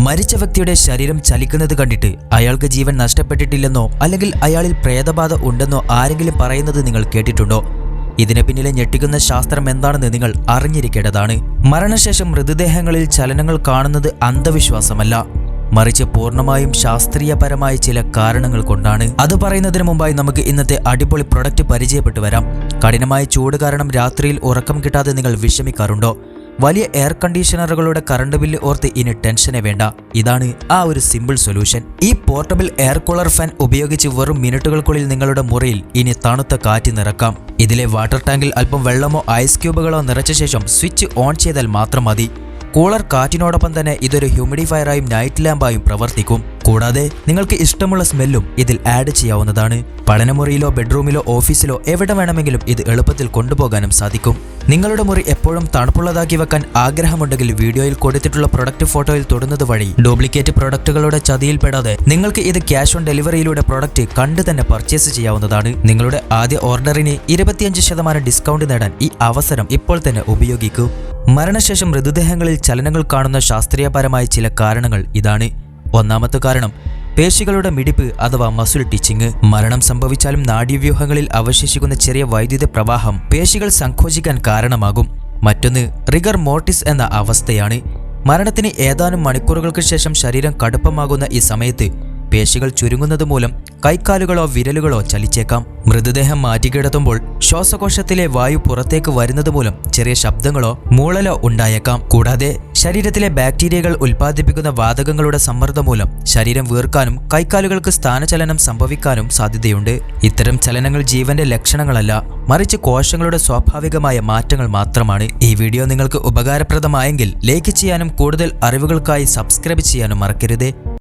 മരിച്ച വ്യക്തിയുടെ ശരീരം ചലിക്കുന്നത് കണ്ടിട്ട് അയാൾക്ക് ജീവൻ നഷ്ടപ്പെട്ടിട്ടില്ലെന്നോ അല്ലെങ്കിൽ അയാളിൽ പ്രേതബാധ ഉണ്ടെന്നോ ആരെങ്കിലും പറയുന്നത് നിങ്ങൾ കേട്ടിട്ടുണ്ടോ? ഇതിന് പിന്നിലെ ഞെട്ടിക്കുന്ന ശാസ്ത്രം എന്താണെന്ന് നിങ്ങൾ അറിഞ്ഞിരിക്കേണ്ടതാണ്. മരണശേഷം മൃതദേഹങ്ങളിൽ ചലനങ്ങൾ കാണുന്നത് അന്ധവിശ്വാസമല്ല, മറിച്ച് പൂർണ്ണമായും ശാസ്ത്രീയപരമായ ചില കാരണങ്ങൾ കൊണ്ടാണ്. അത് പറയുന്നതിന് മുമ്പായി നമുക്ക് ഇന്നത്തെ അടിപൊളി പ്രൊഡക്റ്റ് പരിചയപ്പെട്ടു വരാം. കഠിനമായ ചൂട് കാരണം രാത്രിയിൽ ഉറക്കം കിട്ടാതെ നിങ്ങൾ വിഷമിക്കാറുണ്ടോ? വലിയ എയർ കണ്ടീഷണറുകളുടെ കറണ്ട് ബില്ല് ഓർത്ത് ഇനി ടെൻഷനെ വേണ്ട. ഇതാണ് ആ ഒരു സിമ്പിൾ സൊല്യൂഷൻ. ഈ പോർട്ടബിൾ എയർ കൂളർ ഫാൻ ഉപയോഗിച്ച് വെറും മിനിറ്റുകൾക്കുള്ളിൽ നിങ്ങളുടെ മുറിയിൽ ഇനി തണുത്ത കാറ്റ് നിറക്കാം. ഇതിലെ വാട്ടർ ടാങ്കിൽ അല്പം വെള്ളമോ ഐസ് ക്യൂബുകളോ നിറച്ച ശേഷം സ്വിച്ച് ഓൺ ചെയ്താൽ മാത്രം മതി. കൂളർ കാറ്റിനോടൊപ്പം തന്നെ ഇതൊരു ഹ്യൂമിഡിഫയറായും നൈറ്റ് ലാമ്പായും പ്രവർത്തിക്കും. കൂടാതെ നിങ്ങൾക്ക് ഇഷ്ടമുള്ള സ്മെല്ലും ഇതിൽ ആഡ് ചെയ്യാവുന്നതാണ്. പഠനമുറിയിലോ ബെഡ്റൂമിലോ ഓഫീസിലോ എവിടെ വേണമെങ്കിലും ഇത് എളുപ്പത്തിൽ കൊണ്ടുപോകാനും സാധിക്കും. നിങ്ങളുടെ മുറി എപ്പോഴും തണുപ്പുള്ളതാക്കി വെക്കാൻ ആഗ്രഹമുണ്ടെങ്കിൽ വീഡിയോയിൽ കൊടുത്തിട്ടുള്ള പ്രൊഡക്റ്റ് ഫോട്ടോയിൽ തൊടുന്നത് വഴി ഡ്യൂപ്ലിക്കേറ്റ് പ്രൊഡക്റ്റുകളുടെ ചതിയിൽപ്പെടാതെ നിങ്ങൾക്ക് ഇത് ക്യാഷ് ഓൺ ഡെലിവറിയിലൂടെ പ്രൊഡക്റ്റ് കണ്ടു തന്നെ പർച്ചേസ് ചെയ്യാവുന്നതാണ്. നിങ്ങളുടെ ആദ്യ ഓർഡറിന് 25% ഡിസ്കൗണ്ട് നേടാൻ ഈ അവസരം ഇപ്പോൾ തന്നെ ഉപയോഗിക്കൂ. മരണശേഷം മൃതദേഹങ്ങളിൽ ചലനങ്ങൾ കാണുന്ന ശാസ്ത്രീയപരമായ ചില കാരണങ്ങൾ ഇതാണ്. ഒന്നാമത്തെ കാരണം പേശികളുടെ മിടിപ്പ് അഥവാ മസിൽ ടിച്ചിങ്. മരണം സംഭവിച്ചാലും നാഡീവ്യൂഹങ്ങളിൽ അവശേഷിക്കുന്ന ചെറിയ വൈദ്യുത പ്രവാഹം പേശികൾ സങ്കോചിക്കാൻ കാരണമാകും. മറ്റൊന്ന് റിഗർ മോർട്ടിസ് എന്ന അവസ്ഥയാണ്. മരണത്തിന് ഏതാനും മണിക്കൂറുകൾക്ക് ശേഷം ശരീരം കടുപ്പമാകുന്ന ഈ സമയത്ത് പേശികൾ ചുരുങ്ങുന്നത് മൂലം കൈക്കാലുകളോ വിരലുകളോ ചലിച്ചേക്കാം. മൃതദേഹം മാറ്റിക്കിടത്തുമ്പോൾ ശ്വാസകോശത്തിലെ വായു പുറത്തേക്ക് വരുന്നത് മൂലം ചെറിയ ശബ്ദങ്ങളോ മൂളലോ ഉണ്ടായേക്കാം. കൂടാതെ ശരീരത്തിലെ ബാക്ടീരിയകൾ ഉൽപ്പാദിപ്പിക്കുന്ന വാതകങ്ങളുടെ സമ്മർദ്ദം മൂലം ശരീരം വീർക്കാനും കൈക്കാലുകൾക്ക് സ്ഥാനചലനം സംഭവിക്കാനും സാധ്യതയുണ്ട്. ഇത്തരം ചലനങ്ങൾ ജീവന്റെ ലക്ഷണങ്ങളല്ല, മറിച്ച് കോശങ്ങളുടെ സ്വാഭാവികമായ മാറ്റങ്ങൾ മാത്രമാണ്. ഈ വീഡിയോ നിങ്ങൾക്ക് ഉപകാരപ്രദമായെങ്കിൽ ലൈക്ക് ചെയ്യാനും കൂടുതൽ അറിവുകൾക്കായി സബ്സ്ക്രൈബ് ചെയ്യാനും മറക്കരുത്.